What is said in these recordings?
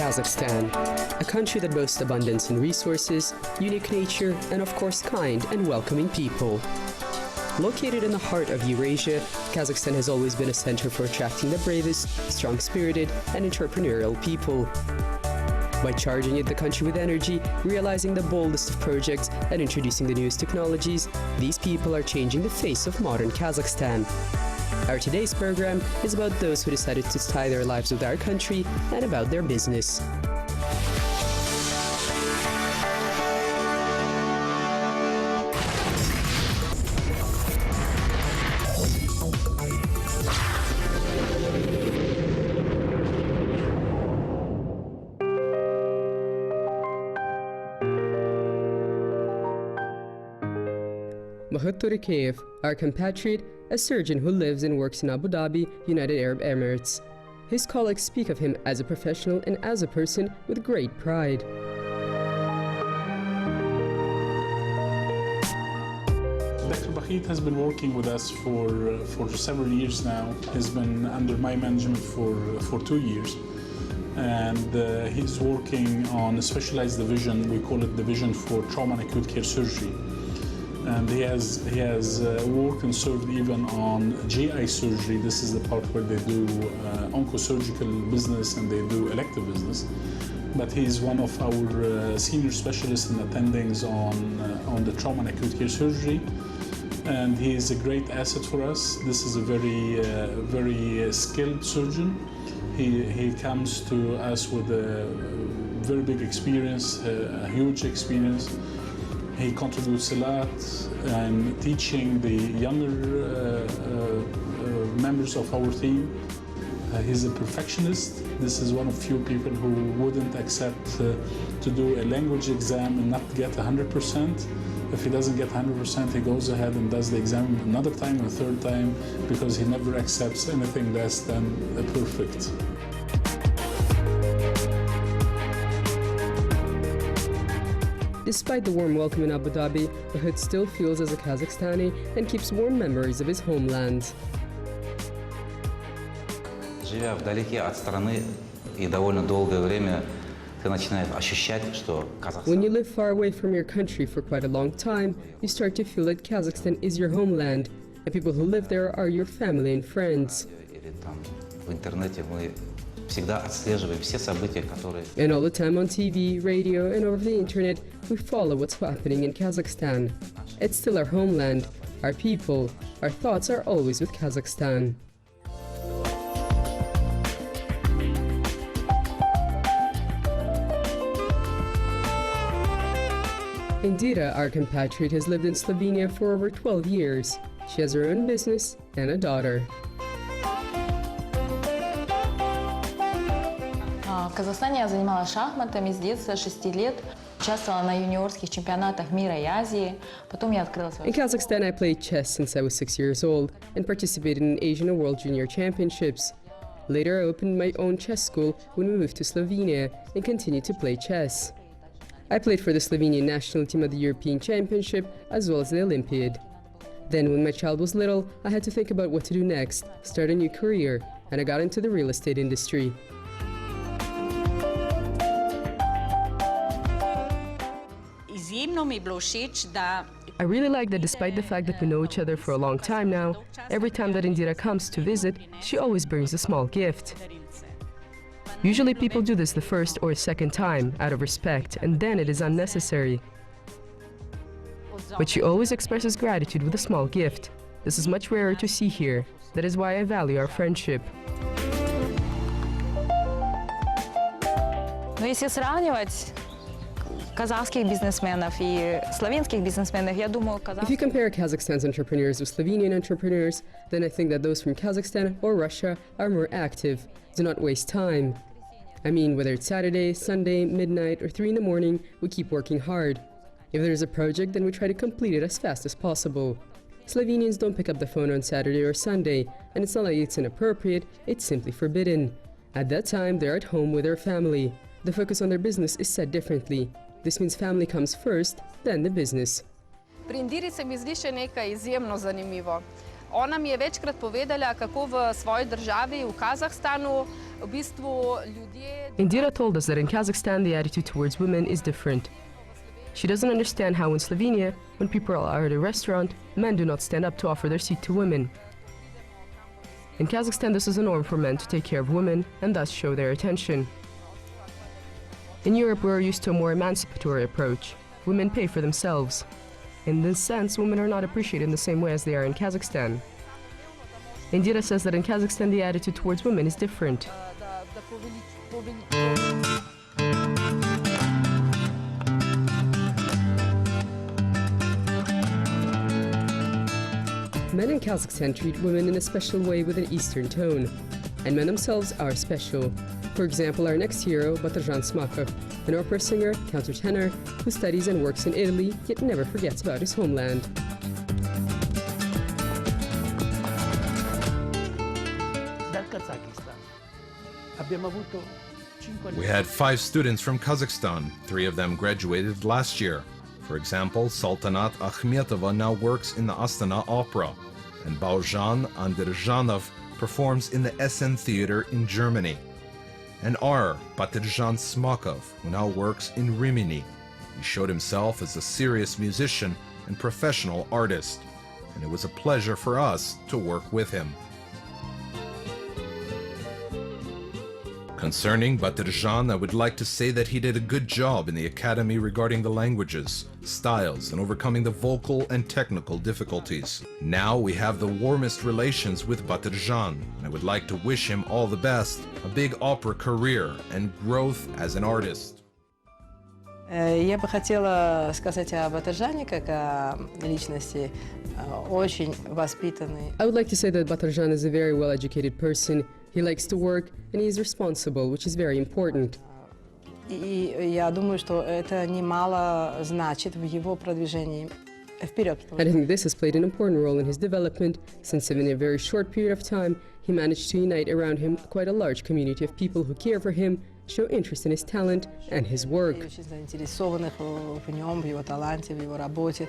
Kazakhstan, a country that boasts abundance in resources, unique nature, and of course kind and welcoming people. Located in the heart of Eurasia, Kazakhstan has always been a center for attracting the bravest, strong-spirited, and entrepreneurial people. By charging the country with energy, realizing the boldest of projects, and introducing the newest technologies, these people are changing the face of modern Kazakhstan. Our today's program is about those who decided to tie their lives with our country and about their business. Bakhyt Turekeyev, our compatriot, a surgeon who lives and works in Abu-Dhabi, United Arab Emirates. His colleagues speak of him as a professional and as a person with great pride. Dr. Bakhyt has been working with us for several years now. He's been under my management for 2 years. And he's working on a specialized division. We call it Division for Trauma and Acute Care Surgery. And he has worked and served even on GI surgery. This is the part where they do oncosurgical business and they do elective business. But he's one of our senior specialists and attendings on the trauma and acute care surgery. And he is a great asset for us. This is a very skilled surgeon. He comes to us with a very big experience, a huge experience. He contributes a lot in teaching the younger members of our team. He's a perfectionist. This is one of few people who wouldn't accept to do a language exam and not get 100%. If he doesn't get 100%, he goes ahead and does the exam another time and a third time because he never accepts anything less than a perfect. Despite the warm welcome in Abu Dhabi, Bakhyt still feels as a Kazakhstani and keeps warm memories of his homeland. Живя вдалеке от страны и довольно долгое время, ты начинаешь ощущать, что Казахстан. When you live far away from your country for quite a long time, you start to feel that Kazakhstan is your homeland, and people who live there are your family and friends. Или там в интернете мы всегда отслеживаем все события, которые. And all the time on TV, radio, and over the internet, we follow what's happening in Kazakhstan. It's still our homeland, our people, our thoughts are always with Kazakhstan. Indira, our compatriot, has lived in Slovenia for over 12 years. She has her own business and a daughter. В Казахстане я занималась шахматами с детства, 6 лет. Участвовала на юниорских чемпионатах мира и Азии. Потом я открыла свою... In Kazakhstan, I played chess since I was 6 years old and participated in Asian and World Junior Championships. Later, I opened my own chess school when we moved to Slovenia and continued to play chess. I played for the Slovenian national team at the European Championship as well as the Olympiad. Then, when my child was little, I had to think about what to do next, start a new career, and I got into the real estate industry. I really like that despite the fact that we know each other for a long time now, every time that Indira comes to visit, she always brings a small gift. Usually people do this the first or second time, out of respect, and then it is unnecessary. But she always expresses gratitude with a small gift. This is much rarer to see here. That is why I value our friendship. Но если сравнивать казахских бизнесменов и словенских бизнесменов, я думаю, If you compare Kazakhstan's entrepreneurs with Slovenian entrepreneurs, then I think that those from Kazakhstan or Russia are more active, do not waste time. I mean, whether it's Saturday, Sunday, midnight, or 3 in the morning, we keep working hard. If there's a project, then we try to complete it as fast as possible. Slovenians don't pick up the phone on Saturday or Sunday, and it's not like it's inappropriate, it's simply forbidden. At that time, they're at home with their family. The focus on their business is set differently. This means family comes first, then the business. Pri Indiri se mi zdi še nekaj izjemno zanimivo. Ona mi je večkrat povedala, kako v svoji državi, v Kazahstanu, v bistvu ljudje... Indira told us that in Kazakhstan the attitude towards women is different. She doesn't understand how in Slovenia, when people are at a restaurant, men do not stand up to offer their seat to women. In Kazakhstan, this is a norm for men to take care of women and thus show their attention. In Europe, we are used to a more emancipatory approach. Women pay for themselves. In this sense, women are not appreciated in the same way as they are in Kazakhstan. Indira says that in Kazakhstan, the attitude towards women is different. Men in Kazakhstan treat women in a special way with an Eastern tone, and men themselves are special. For example, our next hero, Bakhyt Turekeyev, an opera singer, countertenor, who studies and works in Italy, yet never forgets about his homeland. We had 5 students from Kazakhstan. 3 of them graduated last year. For example, Sultanat Akhmetova now works in the Astana Opera, and Baujan Anderjanov performs in the Essen Theater in Germany. And R. Batirjan Smakov, who now works in Rimini. He showed himself as a serious musician and professional artist, and it was a pleasure for us to work with him. Concerning Batirjan, I would like to say that he did a good job in the academy regarding the languages, styles, and overcoming the vocal and technical difficulties. Now we have the warmest relations with Batirjan, and I would like to wish him all the best, a big opera career, and growth as an artist. Я бы хотела сказать о Батыржане как о личности очень воспитанной. I would like to say that Batirjan is a very well-educated person. He likes to work and he is responsible, which is very important. И я думаю, что это немало значит в его продвижении вперед. And I think this has played an important role in his development, since in a very short period of time, he managed to unite around him quite a large community of people who care for him, show interest in his talent and his work. Очень заинтересованных в нем, в его таланте, в его работе.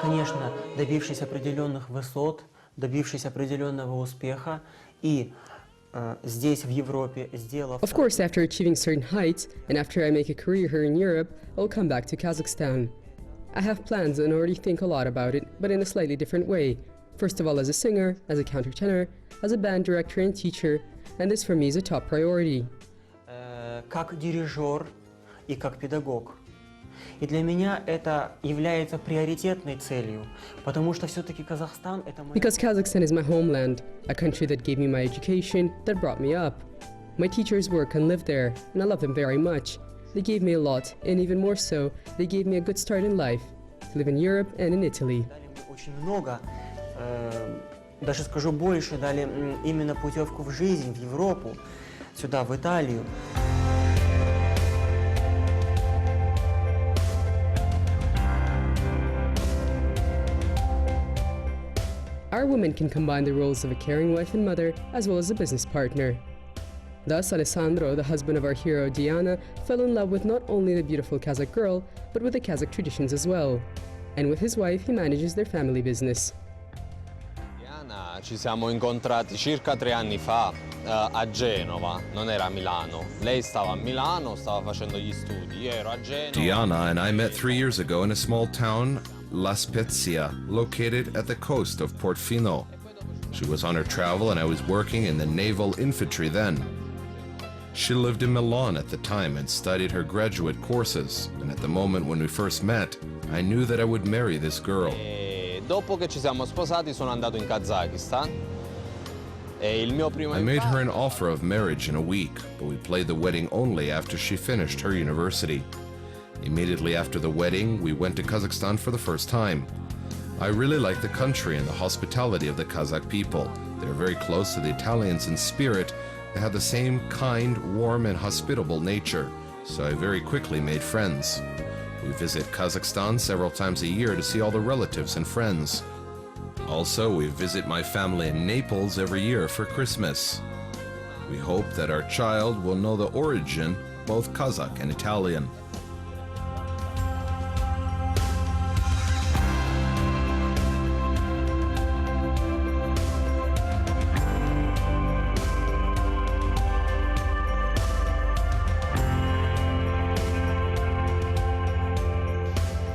Конечно, добившись определенных высот, добившись определенного успеха, и здесь, в Европе, сделав... Of course, after achieving certain heights, and after I make a career here in Europe, I'll come back to Kazakhstan. I have plans and already think a lot about it, but in a slightly different way. First of all, as a singer, as a countertenor, as a band director and teacher, and this for me is a top priority. Как дирижер и как педагог. И для меня это является приоритетной целью, потому что все-таки Казахстан это мой... Because Kazakhstan is my homeland, a country that gave me my education, that brought me up. My teachers work and live there, and I love them very much. They gave me a lot, and even more so, they gave me a good start in life, to live in Europe and in Italy. Дали мне очень много, даже скажу больше, дали именно путевку в жизнь, в Европу, сюда, в Италию. Our women can combine the roles of a caring wife and mother, as well as a business partner. Thus, Alessandro, the husband of our hero Diana, fell in love with not only the beautiful Kazakh girl, but with the Kazakh traditions as well. And with his wife, he manages their family business. Diana, ci siamo incontrati circa 3 anni fa a Genova, non era a Milano. Lei stava a Milano, stava facendo gli studi, io ero a Genova. Diana and I met 3 years ago in a small town, La Spezia, located at the coast of Portofino. She was on her travel and I was working in the naval infantry then. She lived in Milan at the time and studied her graduate courses, and at the moment when we first met, I knew that I would marry this girl. E dopo che ci siamo sposati sono andato in Kazakistan. E il mio primo I made her an offer of marriage in a week, but we played the wedding only after she finished her university. Immediately after the wedding, we went to Kazakhstan for the first time. I really like the country and the hospitality of the Kazakh people. They're very close to the Italians in spirit. They have the same kind, warm, and hospitable nature, so I very quickly made friends. We visit Kazakhstan several times a year to see all the relatives and friends. Also, we visit my family in Naples every year for Christmas. We hope that our child will know the origin, both Kazakh and Italian.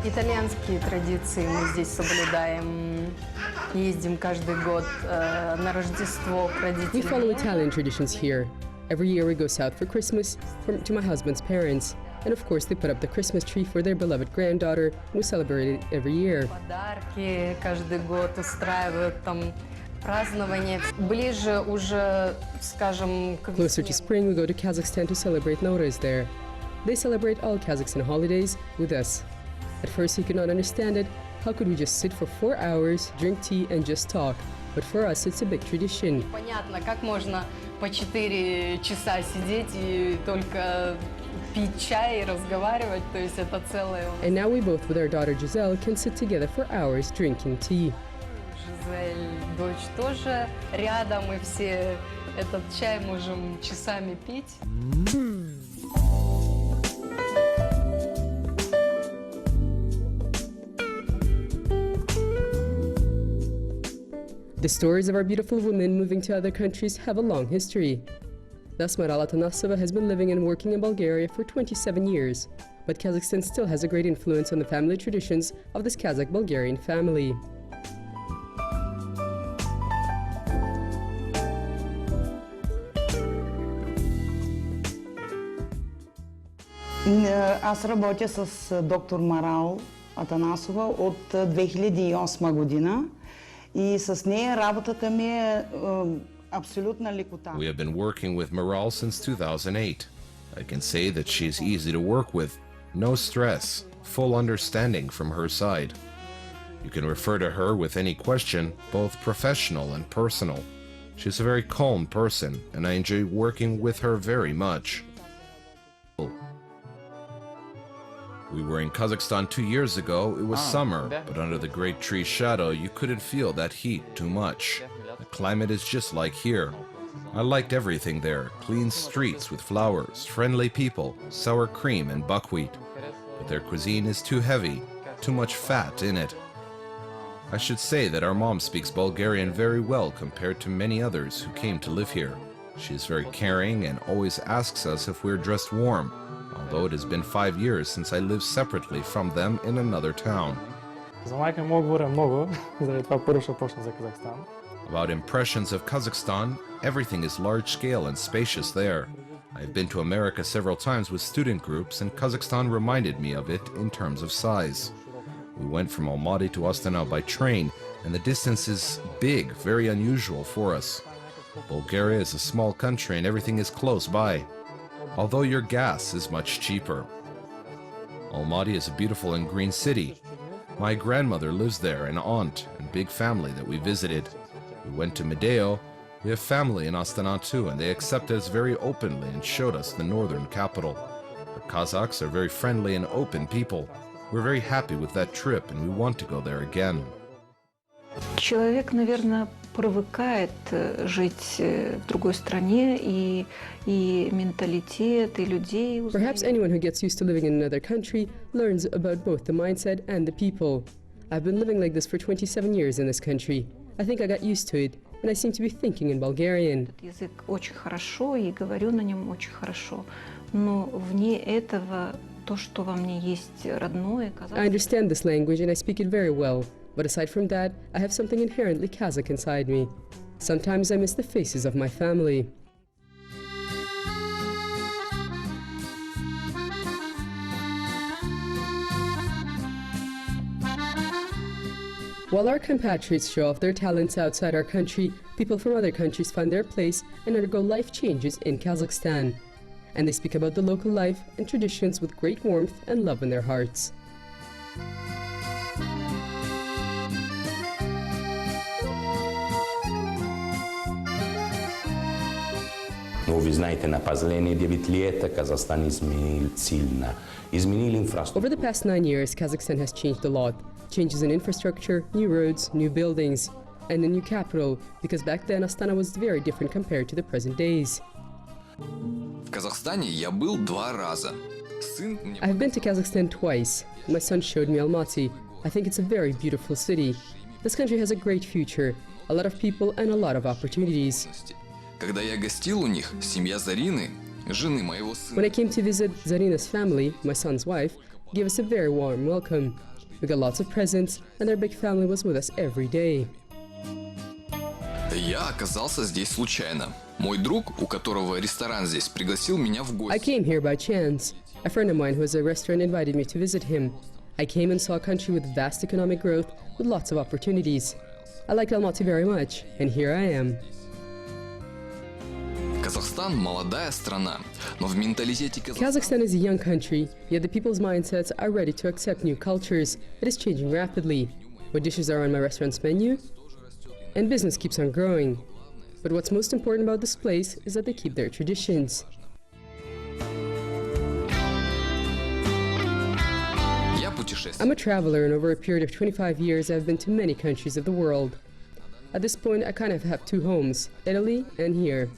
Итальянские традиции мы здесь соблюдаем. Ездим каждый год на Рождество к We follow родителям. Italian traditions here. Every year we go south for Christmas to my husband's parents. And of course they put up the Christmas tree for their beloved granddaughter. We celebrate it every year. Подарки каждый год устраивают там празднования. Ближе уже, скажем, к Closer to весне. spring we go to Kazakhstan to celebrate Nowruz there. They celebrate all Kazakhstan holidays with us. At first he could not understand it. How could we just sit for 4 hours, drink tea and just talk? But for us it's a big tradition. Понятно, как можно по 4 часа сидеть и только пить чай и разговаривать, то есть это целое. And now we both with our daughter Giselle can sit together for hours drinking tea. Жизель, дочь тоже рядом, и все этот чай можем часами пить. The stories of our beautiful women moving to other countries have a long history. Thus, Marala Tanasova has been living and working in Bulgaria for 27 years, but Kazakhstan still has a great influence on the family traditions of this Kazakh-Bulgarian family. Аз работя с доктор Марал Атанасова от 2008 година и с нея работата ми е абсолютна лекота. We have been working with Maral since 2008. I can say that she is easy to work with, no stress, full understanding from her side. You can refer to her with any question, both professional and personal. She's a very calm person, and I enjoy working with her very much. We were in Kazakhstan 2 years ago. It was summer, but under the great tree's shadow, you couldn't feel that heat too much. The climate is just like here. I liked everything there. Clean streets with flowers, friendly people, sour cream and buckwheat. But their cuisine is too heavy, too much fat in it. I should say that our mom speaks Bulgarian very well compared to many others who came to live here. She is very caring and always asks us if we're dressed warm, although it has been 5 years since I lived separately from them in another town. За майка мога говоря много, заради това първо ще почна за Казахстан. About impressions of Kazakhstan, everything is large-scale and spacious there. I have been to America several times with student groups, and Kazakhstan reminded me of it in terms of size. We went from Almaty to Astana by train, and the distance is big, very unusual for us. Bulgaria is a small country and everything is close by, although your gas is much cheaper. Almaty is a beautiful and green city. My grandmother lives there, an aunt and big family that we visited. We went to Medeo. We have family in Astana too, and they accepted us very openly and showed us the northern capital. The Kazakhs are very friendly and open people. We're very happy with that trip and we want to go there again. Человек, наверное, привыкает жить в другой стране, и менталитет, и людей. Perhaps anyone who gets used to living in another country learns about both the mindset and the people. I've been living like this for 27 years in this country. I think I got used to it, and I seem to be thinking in Bulgarian. Язык очень хорошо, и говорю на нем очень хорошо, но вне этого то, что во мне есть родное, казахское. I understand this language and I speak it very well, but aside from that, I have something inherently Kazakh inside me. Sometimes I miss the faces of my family. While our compatriots show off their talents outside our country, people from other countries find their place and undergo life changes in Kazakhstan. And they speak about the local life and traditions with great warmth and love in their hearts. Но вы знаете, на последние 9 лет Казахстан изменил сильно. Изменил инфраструктуру. Over the past 9 years, Kazakhstan has changed a lot. Changes in infrastructure, new roads, new buildings, and a new capital, because back then Astana was very different compared to the present days. В Казахстане я был 2 раза. Сын мне... I've been to Kazakhstan twice. My son showed me Almaty. I think it's a very beautiful city. This country has a great future, a lot of people and a lot of opportunities. Когда я гостил у них, семья Зарины, жены моего сына... When I came to visit Zarina's family, my son's wife, gave us a very warm welcome. We got lots of presents, and their big family was with us every day. Я оказался здесь случайно. Мой друг, у которого ресторан здесь, пригласил меня в гости. I came here by chance. A friend of mine who has a restaurant invited me to visit him. I came and saw a country with vast economic growth, with lots of opportunities. I liked Almaty very much, and here I am. Казахстан – молодая страна, но в менталитете Kazakhstan is a young country, yet the people's mindsets are ready to accept new cultures. It is changing rapidly. What dishes are on my restaurant's menu? And business keeps on growing. But what's most important about this place is that they keep their traditions. I'm a traveler, and over a period of 25 years I've been to many countries of the world. At this point I kind of have 2 homes, Italy and here.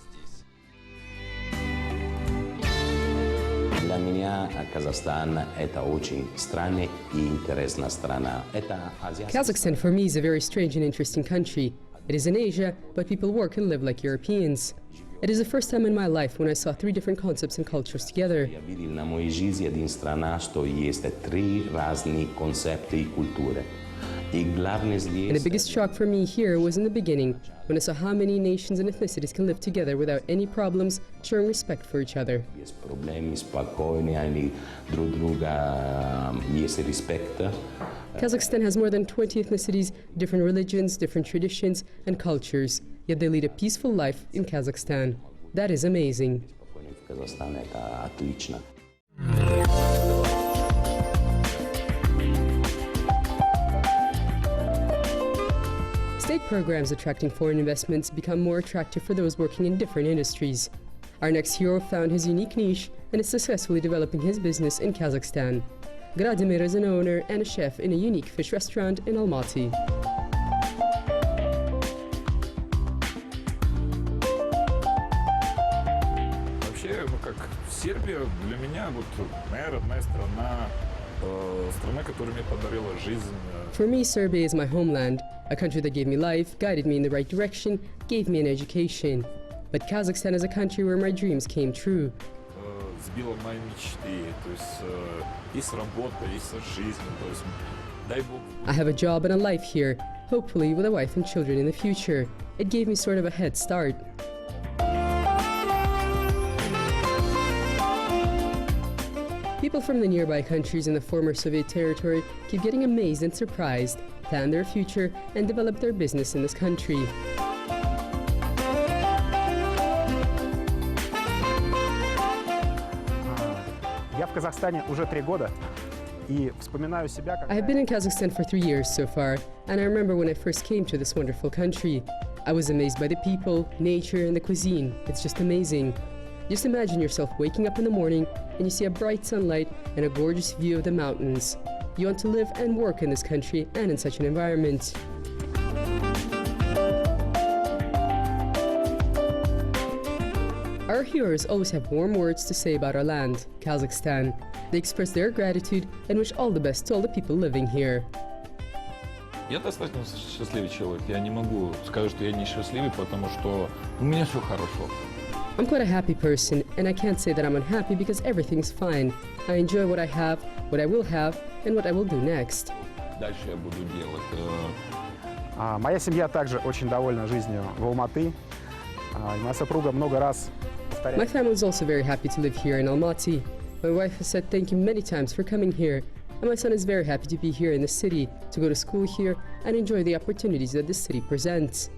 Для меня Казахстан это очень странная и интересная страна. Kazakhstan for me is a very strange and interesting country. It is in Asia, but people work and live like Europeans. It is the first time in my life when I saw 3 different concepts and cultures together. Я видел на моей жизни один страна, что есть 3 разные концепты и культуры. И главное здесь... And the biggest shock for me here was in the beginning, when I saw how many nations and ethnicities can live together without any problems, showing respect for each other. Есть проблемы, спокойно, они друг друга есть респект. Kazakhstan has more than 20 ethnicities, different religions, different traditions and cultures, yet they lead a peaceful life in Kazakhstan. That is amazing. В Казахстане это отлично. State programs attracting foreign investments become more attractive for those working in different industries. Our next hero found his unique niche and is successfully developing his business in Kazakhstan. Gradimir is an owner and a chef in a unique fish restaurant in Almaty. Вообще, как Сербия для меня моя родная страна, страна, которая мне подарила жизнь. For me, Serbia is my homeland, a country that gave me life, guided me in the right direction, gave me an education. But Kazakhstan is a country where my dreams came true. Сбила мои мечты, то есть и с работой, и с жизнью, то есть дай Бог. I have a job and a life here, hopefully with a wife and children in the future. It gave me sort of a head start. People from the nearby countries in the former Soviet territory keep getting amazed and surprised, plan their future, and develop their business in this country. Я в Казахстане уже 3 года и вспоминаю себя как... I have been in Kazakhstan for 3 years so far, and I remember when I first came to this wonderful country. I was amazed by the people, nature, and the cuisine. It's just amazing. Just imagine yourself waking up in the morning and you see a bright sunlight and a gorgeous view of the mountains. You want to live and work in this country and in such an environment. Our heroes always have warm words to say about our land, Kazakhstan. They express their gratitude and wish all the best to all the people living here. Я достаточно счастливый человек. Я не могу сказать, что я не счастливый, потому что у меня все хорошо. I'm quite a happy person, and I can't say that I'm unhappy because everything's fine. I enjoy what I have, what I will have, and what I will do next. Дальше я буду делать. Моя семья также очень довольна жизнью в Алматы. Моя супруга много раз повторяет. My family is also very happy to live here in Almaty. My wife has said thank you many times for coming here, and my son is very happy to be here in the city, to go to school here, and enjoy the opportunities that this city presents.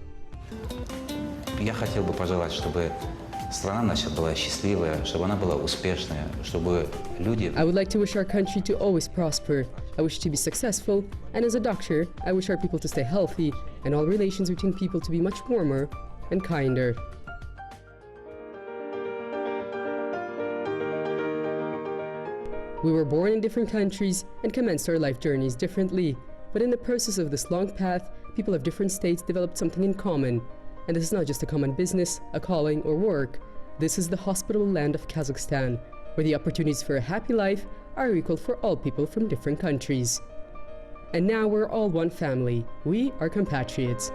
Я хотел бы пожелать, чтобы страна наша была счастливая, чтобы она была успешная, чтобы люди... I would like to wish our country to always prosper. I wish to be successful, and as a doctor, I wish our people to stay healthy, and all relations between people to be much warmer and kinder. We were born in different countries and commenced our life journeys differently, but in the process of this long path, people of different states developed something in common. And this is not just a common business, a calling, or work. This is the hospitable land of Kazakhstan, where the opportunities for a happy life are equal for all people from different countries. And now we're all one family. We are compatriots.